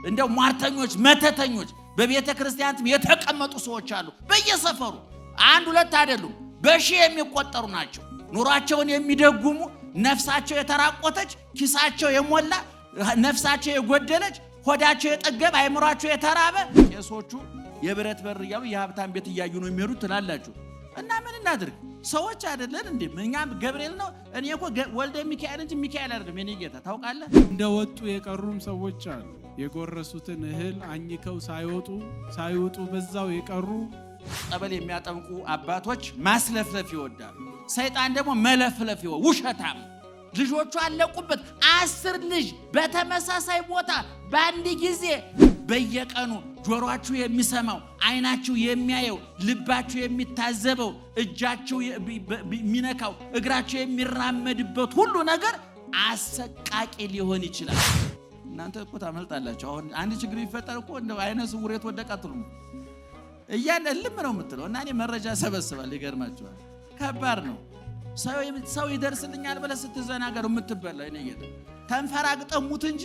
እንደው ሟርተኞች መተተኞች በቤተ ክርስቲያንት የተቀመጡ ሰዎች አሉ በየሰፈሩ አንድ ሁለት አይደሉም በሺህ የሚቆጠሩ ናቸው ኑሯቸውን የሚደጉሙ ነፍሳቸው የተራቆተች ኪሳቸው የሞላ ነፍሳቸው የጎደለች ሆዳቸው የጠገበ አይምሯቸው የተራበ ቄሶቹ የብረት በር ያው የሀብታም ቤት ያዩ ነው የሚሄዱት ትላላችሁ እና ምን እናድርግ ሰዎች አይደለን እንዴ እኛም ገብርኤል ነው እኔ እኮ ወልደ ሚካኤል እንጂ ሚካኤል አይደለም የኔ ጌታ ታውቃለህ እንደወጡ የቀሩም ሰዎች አሉ የጎረሱትን እህል አኝከው ሳይወጡ በዛው የቀሩ ጸበል የሚያጠምቁ አባቶች ማስለፍለፍ ይወዳሉ ሰይጣን ደግሞ መለፍለፍ ይወዳል ውሸታም ልጆቹ አለቁበት 10 ልጅ በተመሳሳይ ቦታ በአንድ ጊዜ በየቀኑ ጆሮአችሁ የሚሰማው አይናችሁ የሚያየው ልባችሁ የሚታዘበው እጃችሁ የሚነካው እግራችሁ የሚራመድበት ሁሉ ነገር አሰቃቂ ሊሆን ይችላል እናንተ እኮ ታመልጣላችሁ አሁን አንድ ችግር ይፈጠር እኮ እንደው አይነ ስውር የተወደቃጥሉ እያንልም ነው የምትለው እና እኔ መረጃ ሰበስባለሁ ይገርማችኋል ከባድ ነው ሰው ይደርስልኛል ብለህ ስትዘናገር የምትበላ እኔ ጌታ ተንፈራግጠህ ሙት እንጂ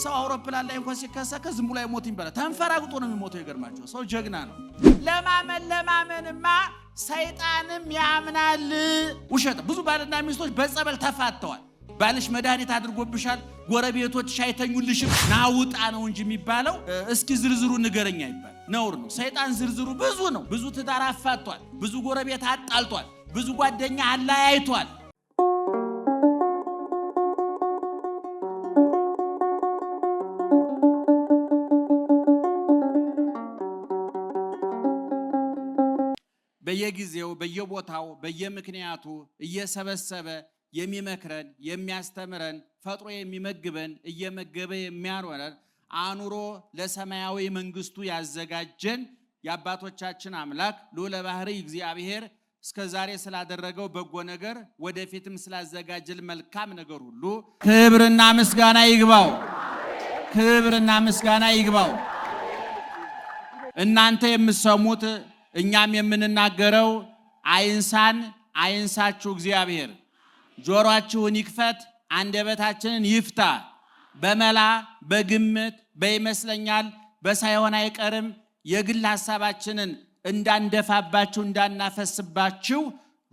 ሰው አውሮፕላን ላይ እንኳን ሲከሰከ ዝም ብሎ አይሞት ይባላል ተንፈራግጦ ነው የሚሞተው ይገርማችኋል ሰው ጀግና ነው ለማመንማ ሰይጣንም ያምናል ውሸት ብዙ ባልና ሚስቶች በጸበል ተፋተዋል ባልሽ መድኃኒት አድርጎብሻል ጎረቤቶች ሻይተኙልሽ ናውጣ ነው እንጂ የሚባለው እስኪ ዝርዝሩ ንገረኛ ይባል ነውር ነው ሰይጣን ዝርዝሩ ብዙ ነው ብዙ ትዳር አፋቷል ብዙ ጎረቤት አጣልቷል ብዙ ጓደኛ አለያይቷል በየጊዜው በየቦታው በየምክንያቱ እየሰበሰበ የሚመክረን የሚያስተምረን ፈጥሮ የሚመግበን እየመገበ የሚያኖረን አኑሮ ለሰማያዊ መንግስቱ ያዘጋጀን የአባቶቻችን አምላክ ልዑለ ባሕርይ እግዚአብሔር እስከዛሬ ስላደረገው በጎ ነገር ወደፊትም ስላዘጋጀል መልካም ነገር ሁሉ ክብርና ምስጋና ይግባው ክብርና ምስጋና ይግባው እናንተ የምትሰሙት እኛም የምንናገረው አይንሳችሁ እግዚአብሔር ጆሮአችሁን ይክፈት አንደበታችንን ይፍታ በመላ በግምት በይመስለኛል በሳይሆን አይቀርም የግል ሐሳባችንን እንዳንደፋባችሁ እንዳናፈስባችሁ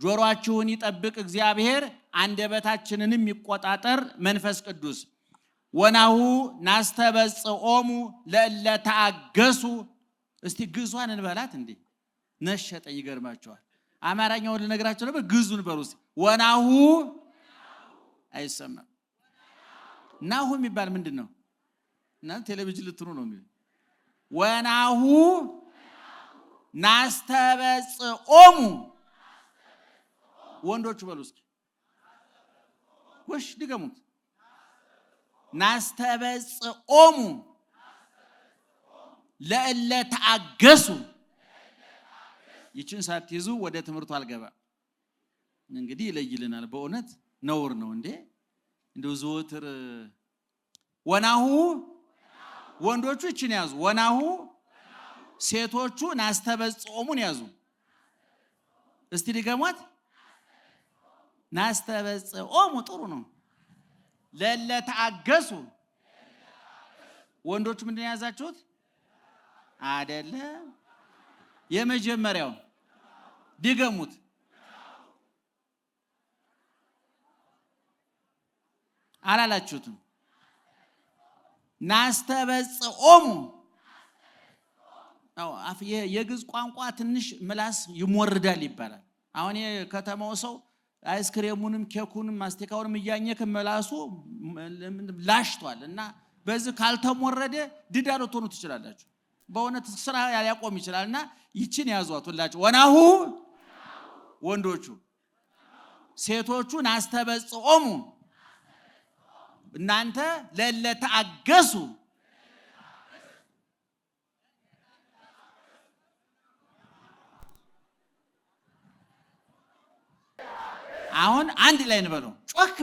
ጆሮአችሁን ይጠብቅ እግዚአብሔር አንደበታችንንም ይቆጣጠር መንፈስ ቅዱስ ወናሁ ናስተበጽኦሙ ለእለ ተአገሱ እስቲ ግዟን እንበላት እንዴ ነሸጠ ይገርማችኋል አማርኛውን ልነግራችሁ ነበር ግዙን በሩስ ወናሁ አይሰማም ናሁ የሚባል ምንድነው እናንተ ቴሌቪዥን ልትሩ ነው የሚል ወናሁ ናስተበጽኦሙ ወንዶች በሉስ ወሽ ድገሙት ናስተበጽኦሙ ለእለ ተአገሱ ይችን ሳትይዙ ወደ ትምህርቱ አልገባ እንግዲህ ይለይልናል በእውነት ነውር ነው እንዴ እንደው ዘወትር ወናሁ ወንዶቹ ይችን ያዙ ወናሁ ሴቶቹ ናስተበጽኦሙን ያዙ እስቲ ድገሟት ናስተበጽኦሙ ጥሩ ነው ለእለ ተአገሱ ወንዶቹ ምንድን ያዛችሁት አይደለም የመጀመሪያው ድገሙት አላላችሁትም ናስተበጽኦሙ አፍ የግዕዝ ቋንቋ ትንሽ ምላስ ይሞርዳል ይባላል አሁን የከተማው ሰው አይስክሬሙንም ኬኩንም ማስቲካውንም እያኘከ መላሱ ላሽቷል እና በዚህ ካልተሞረደ ድዳሎ ሆኖ ትችላላችሁ በእውነት ስራ ያቆም ይችላልና ይችን ያዟት ሁላችሁ ወናሁ ወንዶቹ ሴቶቹ ናስተበጽኦሙ እናንተ ለእለ ተአገሱ አሁን አንድ ላይ እንበለው ጮክ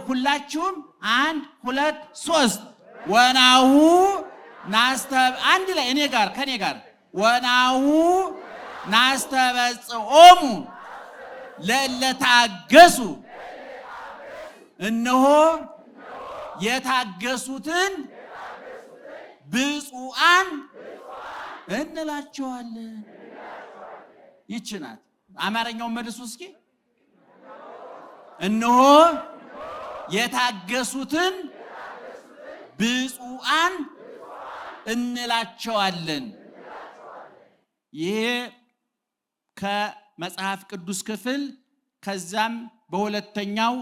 ሁላችሁም 1 2 3 ወናሁ አንድ ላይ እኔ ጋር ከኔ ጋር ወናሁ ናስተበጽኦሙ ለእለ ተአገሱ እነሆ የታገሱትን ብፁዓን እንላቸዋለን። ይህች ናት። አማርኛውን መልሱ እስኪ። እነሆ የታገሱትን ብፁዓን እንላቸዋለን። ይሄ ከመጽሐፍ ቅዱስ ክፍል ከዛም በሁለተኛው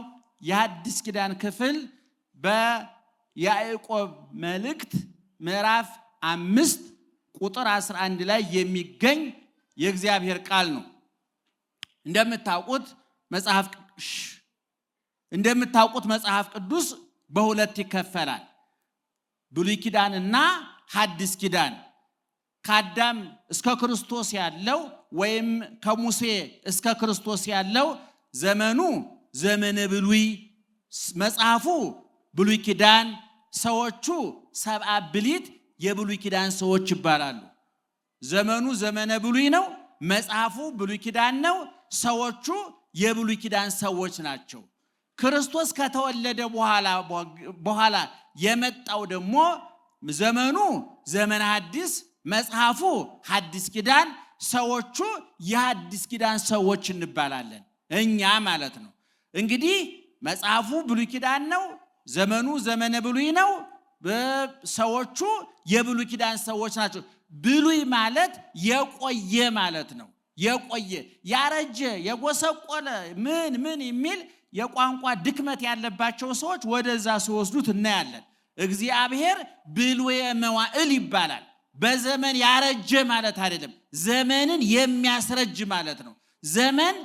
የሐዲስ ኪዳን ክፍል በያዕቆብ መልእክት ምዕራፍ 5 ቁጥር 11 ላይ የሚገኝ የእግዚአብሔር ቃል ነው። እንደምታውቁት መጽሐፍ ቅዱስ በሁለት ይከፈላል፣ ብሉይ ኪዳንና ሐዲስ ኪዳን። ከአዳም እስከ ክርስቶስ ያለው ወይም ከሙሴ እስከ ክርስቶስ ያለው ዘመኑ ዘመነ ብሉይ፣ መጽሐፉ ብሉይ ኪዳን፣ ሰዎቹ ሰብአ ብሊት የብሉይ ኪዳን ሰዎች ይባላሉ። ዘመኑ ዘመነ ብሉይ ነው፣ መጽሐፉ ብሉይ ኪዳን ነው፣ ሰዎቹ የብሉይ ኪዳን ሰዎች ናቸው። ክርስቶስ ከተወለደ በኋላ የመጣው ደግሞ ዘመኑ ዘመነ ሐዲስ፣ መጽሐፉ ሐዲስ ኪዳን፣ ሰዎቹ የሐዲስ ኪዳን ሰዎች እንባላለን፣ እኛ ማለት ነው። እንግዲህ መጽሐፉ ብሉይ ኪዳን ነው፣ ዘመኑ ዘመነ ብሉይ ነው፣ ሰዎቹ የብሉይ ኪዳን ሰዎች ናቸው። ብሉይ ማለት የቆየ ማለት ነው። የቆየ ያረጀ የጎሰቆለ ምን የሚል የቋንቋ ድክመት ያለባቸው ሰዎች ወደዛ ሲወስዱት እናያለን። እግዚአብሔር ብሉየ መዋዕል ይባላል። በዘመን ያረጀ ማለት አይደለም፣ ዘመንን የሚያስረጅ ማለት ነው። ዘመን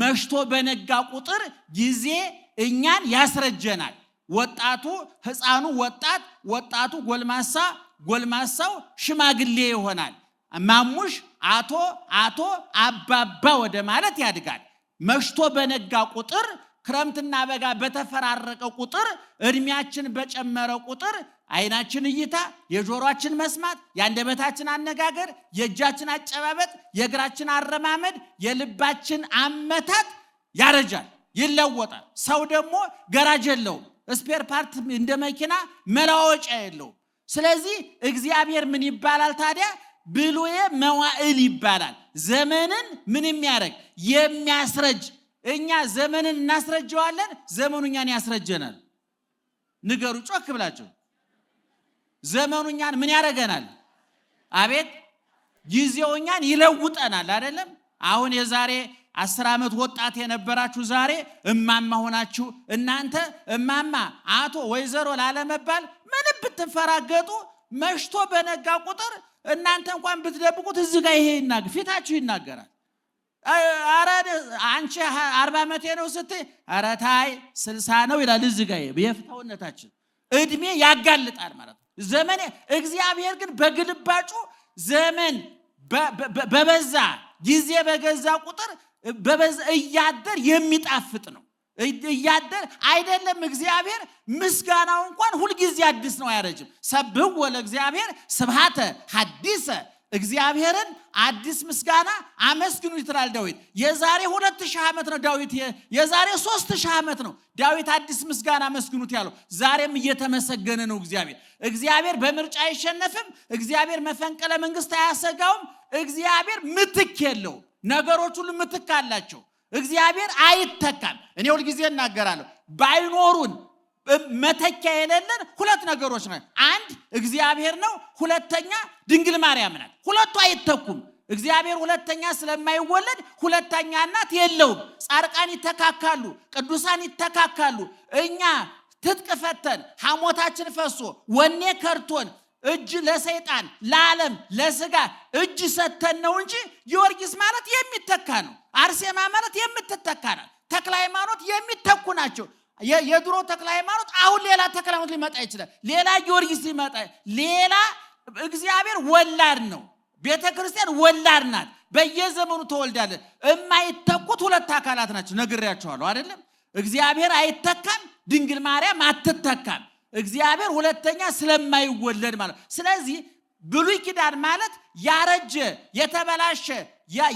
መሽቶ በነጋ ቁጥር ጊዜ እኛን ያስረጀናል። ወጣቱ ሕፃኑ ወጣቱ ጎልማሳ፣ ጎልማሳው ሽማግሌ ይሆናል። ማሙሽ አቶ አባባ ወደ ማለት ያድጋል። መሽቶ በነጋ ቁጥር ክረምትና በጋ በተፈራረቀ ቁጥር እድሜያችን በጨመረ ቁጥር አይናችን እይታ፣ የጆሮአችን መስማት፣ የአንደበታችን አነጋገር፣ የእጃችን አጨባበጥ፣ የእግራችን አረማመድ፣ የልባችን አመታት ያረጃል፣ ይለወጣል። ሰው ደግሞ ገራጅ የለውም፣ ስፔር ፓርት እንደ መኪና መለዋወጫ የለውም። ስለዚህ እግዚአብሔር ምን ይባላል ታዲያ? ብሉየ መዋዕል ይባላል። ዘመንን ምን የሚያደርግ የሚያስረጅ። እኛ ዘመንን እናስረጀዋለን፣ ዘመኑ እኛን ያስረጀናል። ንገሩ ጮክ ብላችሁ። ዘመኑ እኛን ምን ያደርገናል? አቤት ጊዜው እኛን ይለውጠናል አይደለም? አሁን የዛሬ 10 ዓመት ወጣት የነበራችሁ ዛሬ እማማ ሆናችሁ እናንተ እማማ አቶ ወይዘሮ ላለመባል ምንም ብትፈራገጡ መሽቶ በነጋ ቁጥር እናንተ እንኳን ብትደብቁት እዚህ ጋር ይሄ ፊታችሁ ይናገራል። አረ አንቺ 40 ዓመቴ ነው ስትይ አረ ታይ 60 ነው ይላል። እዚህ ጋር የፍታውነታችን እድሜ ያጋልጣል ማለት ነው። ዘመን እግዚአብሔር ግን በግልባጩ ዘመን በበዛ ጊዜ በገዛ ቁጥር በበዛ እያደር የሚጣፍጥ ነው። እያደር አይደለም እግዚአብሔር ምስጋናው እንኳን ሁሉ ጊዜ አዲስ ነው፣ አያረጅም። ሰብሕዎ ለእግዚአብሔር ስብሐተ ሐዲሰ፣ እግዚአብሔርን አዲስ ምስጋና አመስግኑ ይላል ዳዊት። የዛሬ 2000 ዓመት ነው ዳዊት፣ የዛሬ 3000 ዓመት ነው ዳዊት አዲስ ምስጋና አመስግኑት ያለው። ዛሬም እየተመሰገነ ነው እግዚአብሔር። እግዚአብሔር በምርጫ አይሸነፍም። እግዚአብሔር መፈንቅለ መንግስት አያሰጋውም። እግዚአብሔር ምትክ የለው። ነገሮች ሁሉ ምትክ አላቸው። እግዚአብሔር አይተካም። እኔ ሁሉ ጊዜ እናገራለሁ፣ ባይኖሩን መተኪያ የሌለን ሁለት ነገሮች ነው። አንድ እግዚአብሔር ነው፣ ሁለተኛ ድንግል ማርያም ናት። ሁለቱ አይተኩም። እግዚአብሔር ሁለተኛ ስለማይወለድ ሁለተኛ እናት የለውም። ጻድቃን ይተካካሉ፣ ቅዱሳን ይተካካሉ። እኛ ትጥቅ ፈተን ሐሞታችን ፈሶ ወኔ ከርቶን እጅ ለሰይጣን ለዓለም ለስጋ እጅ ሰተን ነው እንጂ ጊዮርጊስ ማለት የሚተካ ነው። አርሴማ ማለት የምትተካ ናት። ተክለ ሃይማኖት የሚተኩ ናቸው። የድሮ ተክለ ሃይማኖት አሁን ሌላ ተክለ ሃይማኖት ሊመጣ ይችላል። ሌላ ጊዮርጊስ ሊመጣ፣ ሌላ እግዚአብሔር ወላድ ነው። ቤተ ክርስቲያን ወላድ ናት። በየዘመኑ ተወልዳለች። የማይተኩት ሁለት አካላት ናቸው። ነግሬያቸዋለሁ አይደለም? እግዚአብሔር አይተካም፣ ድንግል ማርያም አትተካም። እግዚአብሔር ሁለተኛ ስለማይወለድ ማለት። ስለዚህ ብሉይ ኪዳን ማለት ያረጀ የተበላሸ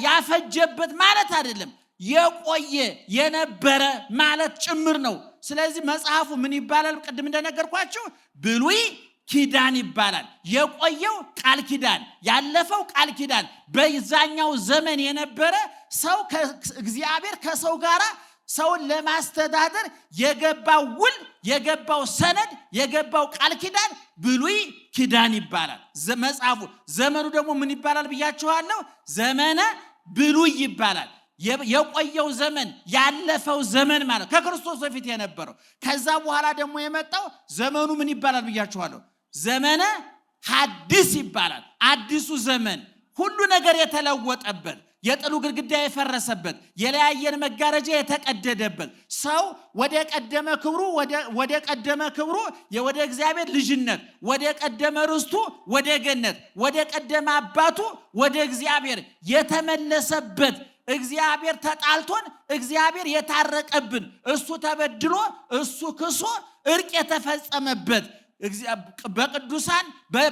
ያፈጀበት ማለት አይደለም፣ የቆየ የነበረ ማለት ጭምር ነው። ስለዚህ መጽሐፉ ምን ይባላል? ቅድም እንደነገርኳችሁ ብሉይ ኪዳን ይባላል። የቆየው ቃል ኪዳን፣ ያለፈው ቃል ኪዳን በዛኛው ዘመን የነበረ ሰው እግዚአብሔር ከሰው ጋራ ሰውን ለማስተዳደር የገባው ውል፣ የገባው ሰነድ፣ የገባው ቃል ኪዳን ብሉይ ኪዳን ይባላል። መጽሐፉ ዘመኑ ደግሞ ምን ይባላል ብያችኋለሁ? ዘመነ ብሉይ ይባላል። የቆየው ዘመን ያለፈው ዘመን ማለት ከክርስቶስ በፊት የነበረው። ከዛ በኋላ ደግሞ የመጣው ዘመኑ ምን ይባላል ብያችኋለሁ? ዘመነ ሐዲስ ይባላል። አዲሱ ዘመን ሁሉ ነገር የተለወጠበት፣ የጥሉ ግድግዳ የፈረሰበት፣ የለያየን መጋረጃ የተቀደደበት፣ ሰው ወደ ቀደመ ክብሩ ወደ እግዚአብሔር ልጅነት፣ ወደ ቀደመ ርስቱ ወደ ገነት፣ ወደ ቀደመ አባቱ ወደ እግዚአብሔር የተመለሰበት፣ እግዚአብሔር ተጣልቶን እግዚአብሔር የታረቀብን፣ እሱ ተበድሎ እሱ ክሶ እርቅ የተፈጸመበት፣ በቅዱሳን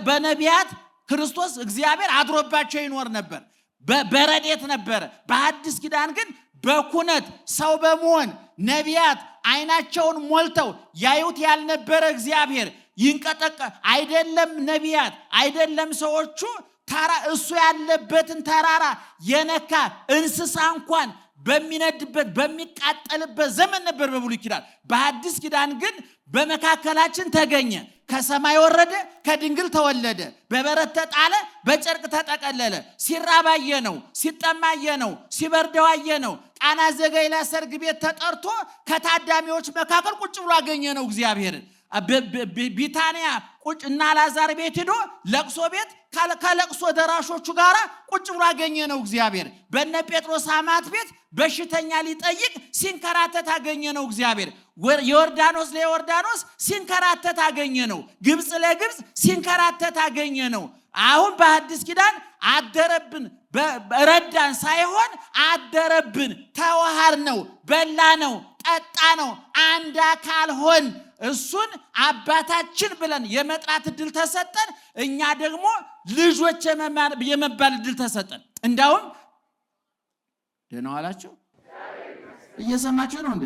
በነቢያት ክርስቶስ እግዚአብሔር አድሮባቸው ይኖር ነበር። በረድኤት ነበረ። በሐዲስ ኪዳን ግን በኩነት ሰው በመሆን ነቢያት አይናቸውን ሞልተው ያዩት ያልነበረ እግዚአብሔር ይንቀጠቀ አይደለም ነቢያት አይደለም ሰዎቹ እሱ ያለበትን ተራራ የነካ እንስሳ እንኳን በሚነድበት በሚቃጠልበት ዘመን ነበር በብሉይ ኪዳን። በሐዲስ ኪዳን ግን በመካከላችን ተገኘ። ከሰማይ ወረደ፣ ከድንግል ተወለደ፣ በበረት ተጣለ፣ በጨርቅ ተጠቀለለ። ሲራብ አየነው፣ ሲጠማ አየነው፣ ሲበርደው አየነው። ቃና ዘገሊላ ሰርግ ቤት ተጠርቶ ከታዳሚዎች መካከል ቁጭ ብሎ አገኘነው እግዚአብሔርን። ቢታንያ ቁጭ እና ላዛር ቤት ሄዶ ለቅሶ ቤት ከለቅሶ ደራሾቹ ጋር ቁጭ ብሎ አገኘነው እግዚአብሔር። በነ ጴጥሮስ አማት ቤት በሽተኛ ሊጠይቅ ሲንከራተት አገኘነው እግዚአብሔር። ዮርዳኖስ ለዮርዳኖስ ሲንከራተት አገኘነው። ግብጽ ለግብጽ ሲንከራተት አገኘነው። አሁን በሐዲስ ኪዳን አደረብን፣ ረዳን ሳይሆን አደረብን። ተዋሃር ነው፣ በላ ነው፣ ጠጣ ነው፣ አንድ አካል ሆን። እሱን አባታችን ብለን የመጥራት እድል ተሰጠን። እኛ ደግሞ ልጆች የመባል እድል ተሰጠን። እንዳውም ደህና ዋላችሁ? እየሰማችሁ ነው እንዴ?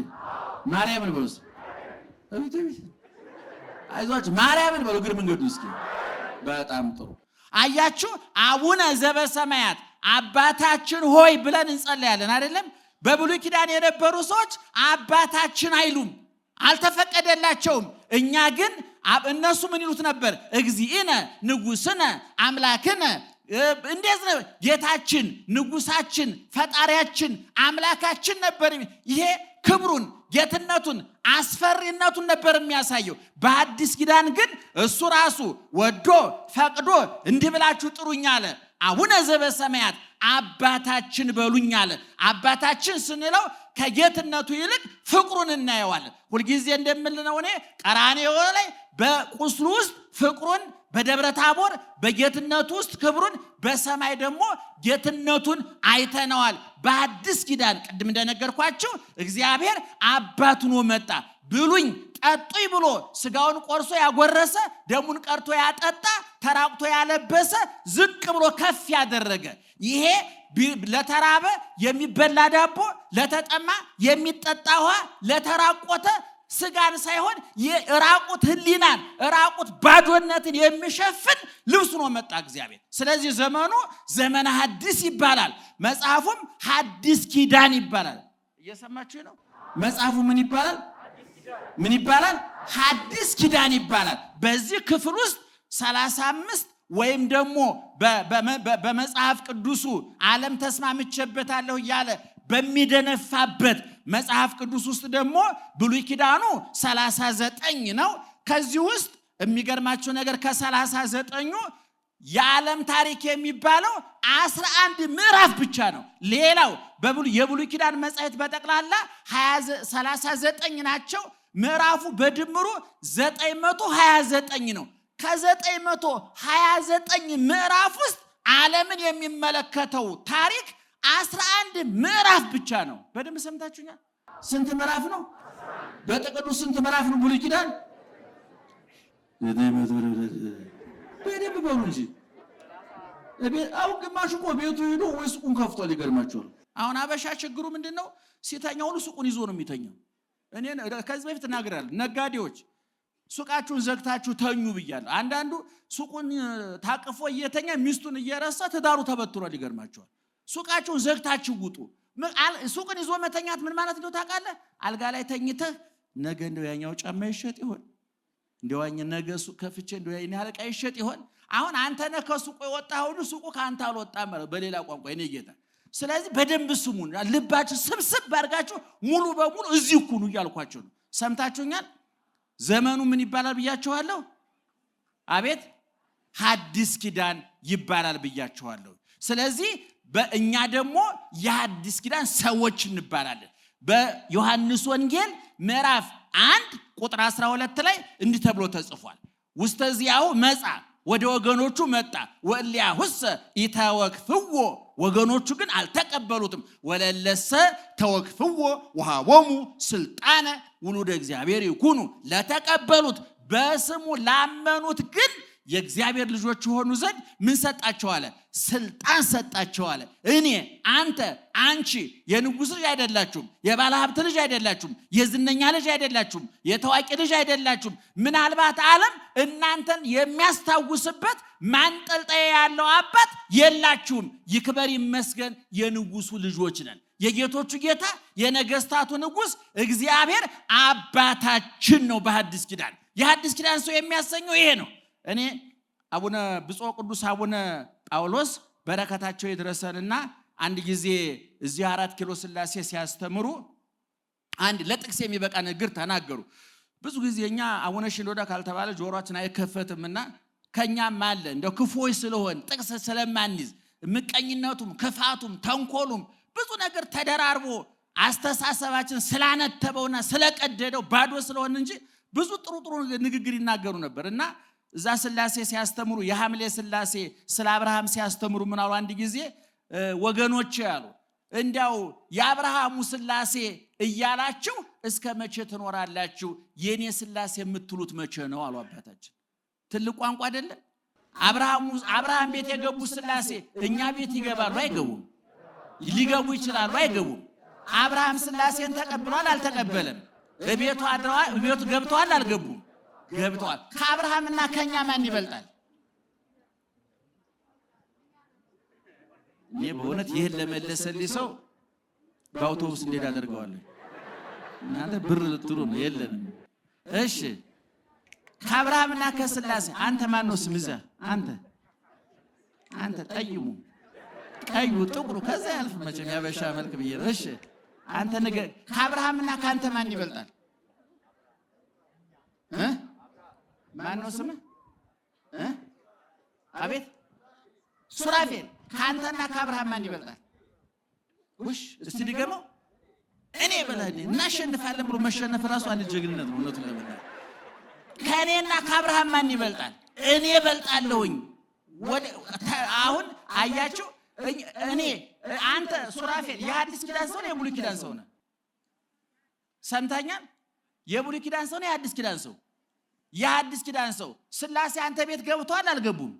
ማርያምን በሉስ። አይዟችሁ ማርያምን በሉ። እግር መንገዱ እስኪ በጣም ጥሩ። አያችሁ አቡነ ዘበሰማያት አባታችን ሆይ ብለን እንጸልያለን አይደለም? በብሉይ ኪዳን የነበሩ ሰዎች አባታችን አይሉም፣ አልተፈቀደላቸውም። እኛ ግን እነሱ ምን ይሉት ነበር? እግዚእነ ንጉሥነ አምላክነ። እንዴት ነው? ጌታችን፣ ንጉሳችን፣ ፈጣሪያችን፣ አምላካችን ነበር። ይሄ ክብሩን፣ ጌትነቱን፣ አስፈሪነቱን ነበር የሚያሳየው። በአዲስ ኪዳን ግን እሱ ራሱ ወዶ ፈቅዶ እንዲህ ብላችሁ ጥሩኝ አለ። አቡነ ዘበሰማያት አባታችን በሉኝ አለ። አባታችን ስንለው ከጌትነቱ ይልቅ ፍቅሩን እናየዋለን። ሁልጊዜ እንደምልነው እኔ ቀራንዮ ላይ በቁስሉ ውስጥ ፍቅሩን፣ በደብረ ታቦር በጌትነቱ ውስጥ ክብሩን፣ በሰማይ ደግሞ ጌትነቱን አይተነዋል። በአዲስ ኪዳን ቅድም እንደነገርኳችሁ እግዚአብሔር አባቱን መጣ። ብሉኝ ጠጡኝ ብሎ ስጋውን ቆርሶ ያጎረሰ፣ ደሙን ቀርቶ ያጠጣ፣ ተራቅቶ ያለበሰ፣ ዝቅ ብሎ ከፍ ያደረገ። ይሄ ለተራበ የሚበላ ዳቦ፣ ለተጠማ የሚጠጣ ውሃ፣ ለተራቆተ ስጋን ሳይሆን ራቁት ህሊናን፣ ራቁት ባዶነትን የሚሸፍን ልብስ ነው መጣ እግዚአብሔር። ስለዚህ ዘመኑ ዘመነ ሐዲስ ይባላል። መጽሐፉም ሐዲስ ኪዳን ይባላል። እየሰማችሁ ነው? መጽሐፉ ምን ይባላል? ምን ይባላል? ሐዲስ ኪዳን ይባላል። በዚህ ክፍል ውስጥ 35 ወይም ደግሞ በመጽሐፍ ቅዱሱ ዓለም ተስማምቼበታለሁ እያለ በሚደነፋበት መጽሐፍ ቅዱስ ውስጥ ደግሞ ብሉይ ኪዳኑ 39 ነው። ከዚህ ውስጥ የሚገርማችሁ ነገር ከ39ኙ የዓለም ታሪክ የሚባለው 11 ምዕራፍ ብቻ ነው። ሌላው የብሉይ ኪዳን መጻሕፍት በጠቅላላ 39 ናቸው። ምዕራፉ በድምሩ 929 ነው። ከ929 ምዕራፍ ውስጥ ዓለምን የሚመለከተው ታሪክ 11 ምዕራፍ ብቻ ነው። በደንብ ሰምታችሁኛል? ስንት ምዕራፍ ነው? በጥቅሉ ስንት ምዕራፍ ነው ብሉይ ኪዳን? በደንብ በሉ እንጂ። አሁን ግማሹ እኮ ቤቱ ሄዶ ወይ ሱቁን ከፍቷል። ይገርማችኋል። አሁን አበሻ ችግሩ ምንድነው? ሲተኛ ሁሉ ሱቁን ይዞ ነው የሚተኛው። እኔ ከዚህ በፊት እናገራለሁ። ነጋዴዎች ሱቃችሁን ዘግታችሁ ተኙ ብያለሁ። አንዳንዱ ሱቁን ታቅፎ እየተኛ ሚስቱን እየረሳ ትዳሩ ተበትሯል። ይገርማችኋል። ሱቃችሁን ዘግታችሁ ውጡ። ሱቅን ይዞ መተኛት ምን ማለት ነው ታውቃለህ? አልጋ ላይ ተኝተህ ነገ እንደው ያኛው ጫማ ይሸጥ ይሆን እንደው ነገ ሱቅ ከፍቼ እንደው ያኔ አለቃ ይሸጥ ይሆን። አሁን አንተ ነህ ከሱቁ የወጣኸው ሁሉ ሱቁ ካንተ አልወጣም ማለት በሌላ ቋንቋ እኔ ጌታ። ስለዚህ በደንብ ስሙን፣ ልባችሁ ስብስብ አድርጋችሁ ሙሉ በሙሉ እዚህ ሁኑ እያልኳችሁ ነው። ሰምታችሁኛል? ዘመኑ ምን ይባላል ብያችኋለሁ? አቤት ሐዲስ ኪዳን ይባላል ብያችኋለሁ። ስለዚህ በእኛ ደግሞ የሐዲስ ኪዳን ሰዎች እንባላለን። በዮሐንስ ወንጌል ምዕራፍ 1 ቁጥር 12 ላይ እንዲህ ተብሎ ተጽፏል። ውስተዚያው መጻ ወደ ወገኖቹ መጣ ወእሊያሁሰ ኢተወክፍዎ ወገኖቹ ግን አልተቀበሉትም። ወለለሰ ተወክፍዎ ወሃቦሙ ስልጣነ ውሉደ እግዚአብሔር ይኩኑ ለተቀበሉት በስሙ ላመኑት ግን የእግዚአብሔር ልጆች ሆኑ ዘንድ ምን ሰጣቸው አለ? ስልጣን ሰጣቸው አለ። እኔ አንተ አንቺ የንጉስ ልጅ አይደላችሁም፣ የባለ ሀብት ልጅ አይደላችሁም፣ የዝነኛ ልጅ አይደላችሁም፣ የታዋቂ ልጅ አይደላችሁም። ምናልባት ዓለም እናንተን የሚያስታውስበት ማንጠልጠያ ያለው አባት የላችሁም። ይክበር ይመስገን የንጉሱ ልጆች ነን። የጌቶቹ ጌታ የነገስታቱ ንጉስ እግዚአብሔር አባታችን ነው። በሐዲስ ኪዳን የሐዲስ ኪዳን ሰው የሚያሰኘው ይሄ ነው። እኔ አቡነ ብፁዕ ቅዱስ አቡነ ጳውሎስ በረከታቸው ይድረሰንና አንድ ጊዜ እዚህ 4 ኪሎ ስላሴ ሲያስተምሩ አንድ ለጥቅስ የሚበቃ ንግግር ተናገሩ። ብዙ ጊዜ እኛ አቡነ ሽኖዳ ካልተባለ ጆሮአችን አይከፈትምና ከኛም አለ እንደው ክፉዎች ስለሆን ጥቅስ ስለማንይዝ ምቀኝነቱም ክፋቱም ተንኮሉም ብዙ ነገር ተደራርቦ አስተሳሰባችን ስላነተበውና ስለቀደደው ባዶ ስለሆነ እንጂ ብዙ ጥሩ ንግግር ይናገሩ ነበርና እዛ ስላሴ ሲያስተምሩ የሐምሌ ስላሴ ስለ አብርሃም ሲያስተምሩ ምን አሉ? አንድ ጊዜ ወገኖች ያሉ እንዲያው የአብርሃሙ ስላሴ እያላችሁ እስከ መቼ ትኖራላችሁ? የኔ ስላሴ የምትሉት መቼ ነው አሉ አባታችን። ትልቅ ቋንቋ አይደለ? አብርሃም ቤት የገቡ ስላሴ እኛ ቤት ይገባሉ አይገቡም? ሊገቡ ይችላሉ አይገቡም? አብርሃም ስላሴን ተቀብሏል አልተቀበለም? ቤቱ አድረዋል፣ ቤቱ ገብተዋል አልገቡም? ገብተዋል። ከአብርሃምና ከኛ ማን ይበልጣል? እኔ በእውነት ይሄን ለመለሰልኝ ሰው በአውቶቡስ እንዴት አደርገዋለሁ? እናንተ ብር ልትሉ ነው የለንም። እሺ ከአብርሃምና ከስላሴ አንተ ማን ነው ስምህ? አንተ ጠይሙ ቀዩ ጥቁሩ ከዛ ያልፍ መቼም ያበሻ መልክ ብዬ ነው። እሺ አንተ ነገር ከአብርሃምና ካንተ ማን ይበልጣል? ማን ነው ስምህ? አቤት ሱራፌል ካንተና ከአብርሃም ማን ይበልጣል? ወሽ እስቲ ድገመው። እኔ በላኝ እናሸንፋለን ብሎ መሸነፍ ራሱ አንድ ጀግንነት ነው። እውነቱን ለመናገር ከኔና ከአብርሃም ማን ይበልጣል? እኔ እበልጣለሁኝ። አሁን አያችሁ እኔ አንተ ሱራፌል የሐዲስ ኪዳን ሰው ነው የብሉይ ኪዳን ሰው ነው? ሰምታኛል? የብሉይ ኪዳን ሰው ነው የሐዲስ ኪዳን ሰው? የሐዲስ ኪዳን ሰው ስላሴ አንተ ቤት ገብቷል አልገቡም?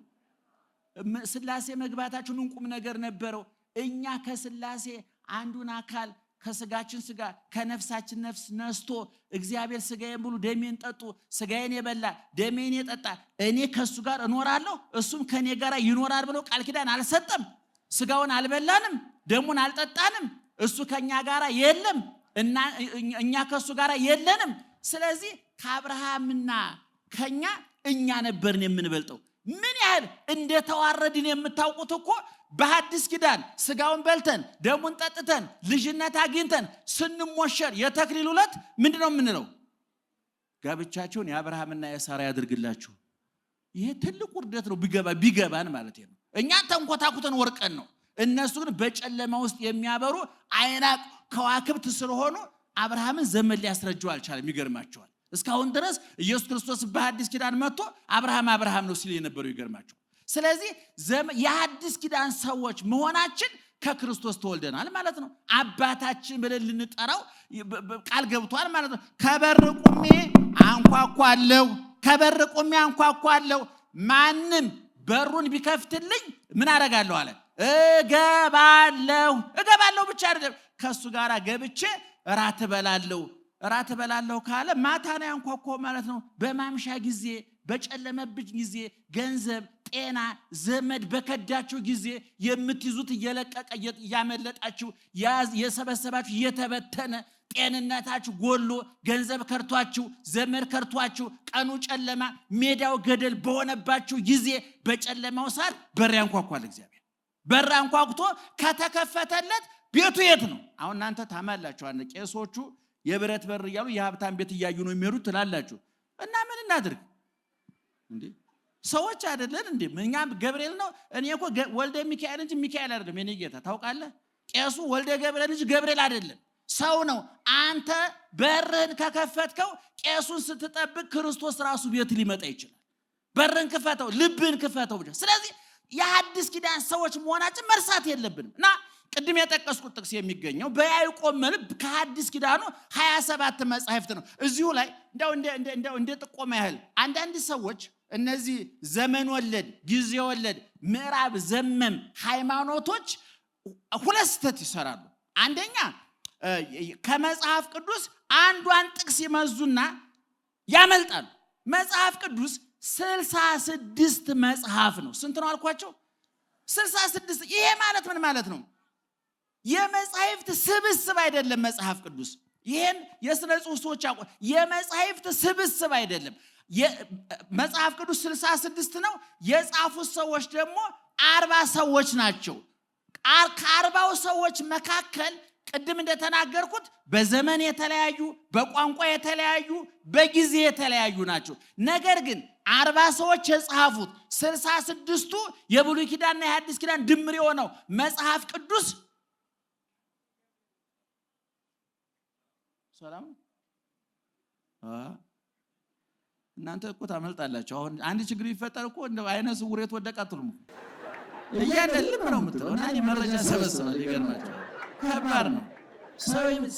ስላሴ መግባታቸው ምን ቁም ነገር ነበረው? እኛ ከስላሴ አንዱን አካል ከስጋችን ስጋ ከነፍሳችን ነፍስ ነስቶ እግዚአብሔር ስጋዬን ብሉ ደሜን ጠጡ፣ ስጋዬን የበላ ደሜን የጠጣ እኔ ከሱ ጋር እኖራለሁ እሱም ከኔ ጋር ይኖራል ብሎ ቃል ኪዳን አልሰጠም? ስጋውን አልበላንም፣ ደሙን አልጠጣንም፣ እሱ ከኛ ጋር የለም እና እኛ ከሱ ጋር የለንም። ስለዚህ ከአብርሃምና ከኛ እኛ ነበርን የምንበልጠው። ምን ያህል እንደተዋረድን የምታውቁት እኮ በሐዲስ ኪዳን ስጋውን በልተን ደሙን ጠጥተን ልጅነት አግኝተን ስንሞሸር የተክሊል ዕለት ምንድነው የምንለው? ጋብቻቸውን የአብርሃምና የሳራ ያድርግላችሁ። ይሄ ትልቅ ውርደት ነው ቢገባን ማለት ነው። እኛ ተንኮታኩተን ወርቀን ነው፣ እነሱ ግን በጨለማ ውስጥ የሚያበሩ አይናቅ ከዋክብት ስለሆኑ አብርሃምን ዘመን ሊያስረጀው አልቻለም። ይገርማቸዋል። እስካሁን ድረስ ኢየሱስ ክርስቶስ በሐዲስ ኪዳን መጥቶ አብርሃም ነው ሲል የነበረው ይገርማቸው። ስለዚህ የሐዲስ ኪዳን ሰዎች መሆናችን ከክርስቶስ ተወልደናል ማለት ነው። አባታችን ብለን ልንጠራው ቃል ገብቷል ማለት ነው። ከበር ቁሜ አንኳኳለሁ፣ ማንም በሩን ቢከፍትልኝ ምን አደርጋለሁ አለ? እገባለሁ ብቻ አይደለም፣ ከሱ ጋር ገብቼ እራት እበላለሁ፣ እራት እበላለሁ ካለ ማታ ነው ያንኳኳው ማለት ነው። በማምሻ ጊዜ በጨለመብኝ ጊዜ ገንዘብ፣ ጤና፣ ዘመድ በከዳችሁ ጊዜ የምትይዙት እየለቀቀ እያመለጣችሁ የሰበሰባችሁ እየተበተነ ጤንነታችሁ ጎሎ ገንዘብ ከርቷችሁ ዘመድ ከርቷችሁ ቀኑ ጨለማ ሜዳው ገደል በሆነባችሁ ጊዜ በጨለማው ሰዓት በር ያንኳኳል እግዚአብሔር። በር አንኳኩቶ ከተከፈተለት ቤቱ የት ነው? አሁን እናንተ ታማላችሁ። አንተ ቄሶቹ የብረት በር እያሉ የሀብታም ቤት እያዩ ነው የሚሄዱት ትላላችሁ። እና ምን እናድርግ እንዴ? ሰዎች አይደለን እንዴ? እኛም ገብርኤል ነው። እኔ እኮ ወልደ ሚካኤል እንጂ ሚካኤል አይደለም የኔ ጌታ ታውቃለህ። ቄሱ ወልደ ገብርኤል እንጂ ገብርኤል አይደለም፣ ሰው ነው። አንተ በርህን ከከፈትከው ቄሱን ስትጠብቅ ክርስቶስ ራሱ ቤት ሊመጣ ይችላል። በርህን ክፈተው፣ ልብህን ክፈተው ብቻ። ስለዚህ የሐዲስ ኪዳን ሰዎች መሆናችን መርሳት የለብንም። እና ቅድም የጠቀስኩት ጥቅስ የሚገኘው በያዕቆብ መልእክት ከሐዲስ ኪዳኑ 27 መጻሕፍት ነው። እዚሁ ላይ እንደ ጥቆማ ያህል አንዳንድ ሰዎች እነዚህ ዘመን ወለድ ጊዜ ወለድ ምዕራብ ዘመም ሃይማኖቶች ሁለት ስህተት ይሰራሉ። አንደኛ ከመጽሐፍ ቅዱስ አንዷን ጥቅስ ይመዙና ያመልጣሉ። መጽሐፍ ቅዱስ 66 መጽሐፍ ነው። ስንት ነው አልኳቸው? 66። ይሄ ማለት ምን ማለት ነው? የመጽሐፍት ስብስብ አይደለም መጽሐፍ ቅዱስ። ይሄን የሥነ ጽሑፍ ሰዎች የመጽሐፍት ስብስብ አይደለም። መጽሐፍ ቅዱስ 66 ነው። የጻፉት ሰዎች ደግሞ 40 ሰዎች ናቸው። ከ40ው ሰዎች መካከል ቅድም እንደተናገርኩት በዘመን የተለያዩ፣ በቋንቋ የተለያዩ፣ በጊዜ የተለያዩ ናቸው። ነገር ግን 40 ሰዎች የጻፉት 66ቱ የብሉይ ኪዳንና የሐዲስ ኪዳን ድምር የሆነው መጽሐፍ ቅዱስ ሰላም እናንተ እኮ ታመልጣላችሁ። አሁን አንድ ችግር ይፈጠር እኮ እንደ አይነ ስውር የተወደቃቱም እያደልም ነው የምትለው እና መረጃ ሰበሰባል። ይገርማችሁ ከባድ ነው።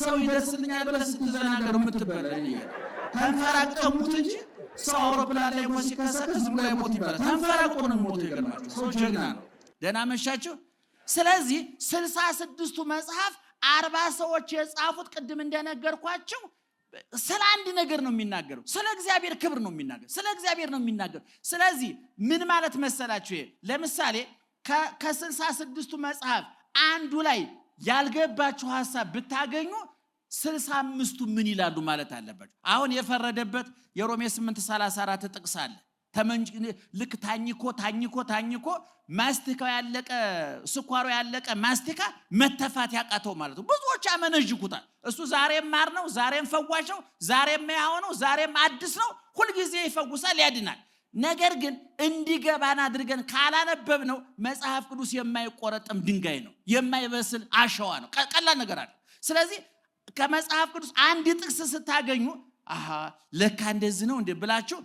ሰው ይደርስልኛል ብለህ ስትዘናገር የምትበላ ተንፈራቀሙት እንጂ ሰው አውሮፕላን ላይ ሞት ሲከሰከስ ዝም ብሎ ሞት ይባላል። ተንፈራቆ ነው ሞት። ይገርማችሁ ሰው ጀግና ነው። ደህና መሻችሁ። ስለዚህ 66ቱ መጽሐፍ 40 ሰዎች የጻፉት ቅድም እንደነገርኳችሁ ስለ አንድ ነገር ነው የሚናገረው። ስለ እግዚአብሔር ክብር ነው የሚናገር። ስለ እግዚአብሔር ነው የሚናገር። ስለዚህ ምን ማለት መሰላችሁ? ይሄ ለምሳሌ ከ66ቱ መጽሐፍ አንዱ ላይ ያልገባችሁ ሐሳብ ብታገኙ 65ቱ ምን ይላሉ ማለት አለባችሁ። አሁን የፈረደበት የሮሜ 8:34 ጥቅስ አለ። ልክ ታኝኮ ማስቲካው ያለቀ ስኳሩ ያለቀ ማስቲካ መተፋት ያቃተው ማለት ነው። ብዙዎች አመነጅኩታል። እሱ ዛሬም ማር ነው፣ ዛሬም ፈዋሽ ነው፣ ዛሬም ያው ነው፣ ዛሬም አዲስ ነው። ሁልጊዜ ይፈውሳል፣ ያድናል። ነገር ግን እንዲገባን አድርገን ካላነበብ ነው መጽሐፍ ቅዱስ የማይቆረጥም ድንጋይ ነው፣ የማይበስል አሸዋ ነው። ቀላል ነገር አለ። ስለዚህ ከመጽሐፍ ቅዱስ አንድ ጥቅስ ስታገኙ አሃ ለካ እንደዚህ ነው እንዴ ብላችሁ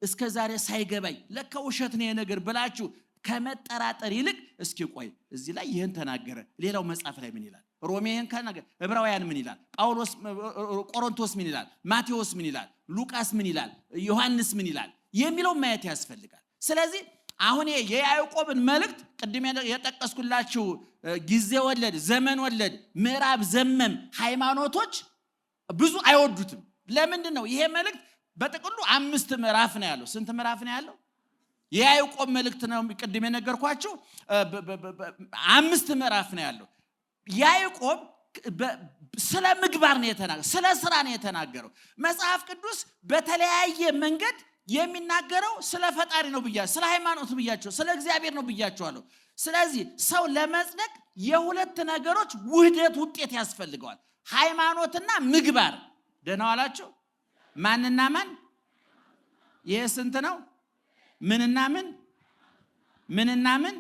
እስከ ዛሬ ሳይገባኝ ለካ ውሸት ነው የነገር ብላችሁ ከመጠራጠር ይልቅ እስኪ ቆይ እዚህ ላይ ይሄን ተናገረ፣ ሌላው መጽሐፍ ላይ ምን ይላል? ሮሜ ይሄን ከናገር፣ ዕብራውያን ምን ይላል? ጳውሎስ ቆሮንቶስ ምን ይላል? ማቴዎስ ምን ይላል? ሉቃስ ምን ይላል? ዮሐንስ ምን ይላል የሚለው ማየት ያስፈልጋል። ስለዚህ አሁን የያዕቆብን መልእክት ቅድም የጠቀስኩላችሁ ጊዜ ወለድ ዘመን ወለድ ምዕራብ ዘመም ሃይማኖቶች ብዙ አይወዱትም። ለምንድን ነው? ይሄ መልእክት በጥቅሉ 5 ምዕራፍ ነው ያለው። ስንት ምዕራፍ ነው ያለው? የያዕቆብ መልእክት ነው ቅድም የነገርኳችሁ 5 ምዕራፍ ነው ያለው። ያዕቆብ ስለ ምግባር ነው የተናገረው፣ ስለ ስራ ነው የተናገረው። መጽሐፍ ቅዱስ በተለያየ መንገድ የሚናገረው ስለ ፈጣሪ ነው ብያለሁ፣ ስለ ሃይማኖት ብያለሁ፣ ስለ እግዚአብሔር ነው ብያለሁ። ስለዚህ ሰው ለመጽደቅ የሁለት ነገሮች ውህደት ውጤት ያስፈልገዋል፣ ሃይማኖትና ምግባር። ደህና ዋላችሁ። ማንና ማን? ይሄ ስንት ነው? ምንና ምን? ምንና ምን?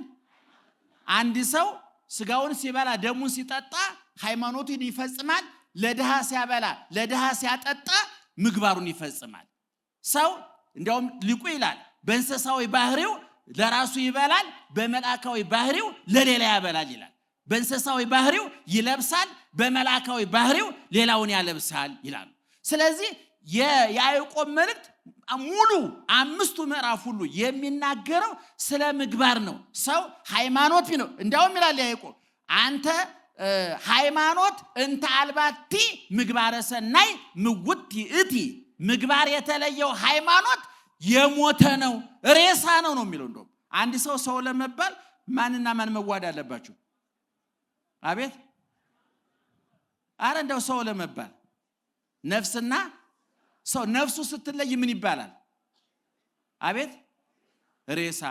አንድ ሰው ስጋውን ሲበላ ደሙን ሲጠጣ ሃይማኖቱን ይፈጽማል። ለድሃ ሲያበላ ለድሃ ሲያጠጣ ምግባሩን ይፈጽማል። ሰው እንዲያውም ሊቁ ይላል በእንስሳዊ ባህሪው ለራሱ ይበላል፣ በመላእካዊ ባህሪው ለሌላ ያበላል ይላል። በእንስሳዊ ባህሪው ይለብሳል፣ በመላእካዊ ባህሪው ሌላውን ያለብሳል ይላል። ስለዚህ የያዕቆብ መልእክት ሙሉ 5ቱ ምዕራፍ ሁሉ የሚናገረው ስለ ምግባር ነው። ሰው ሃይማኖት ነው። እንዲያውም ይላል ያዕቆብ አንተ ሃይማኖት እንተ አልባቲ ምግባረ ሰናይ ምውት ይእቲ ምግባር የተለየው ሃይማኖት የሞተ ነው ሬሳ ነው የሚለው። እንደው አንድ ሰው ለመባል ማንና ማን መዋድ አለባችሁ? አቤት አረ እንደው ሰው ለመባል ነፍስና ሰው ነፍሱ ስትለይ ምን ይባላል? አቤት ሬሳ።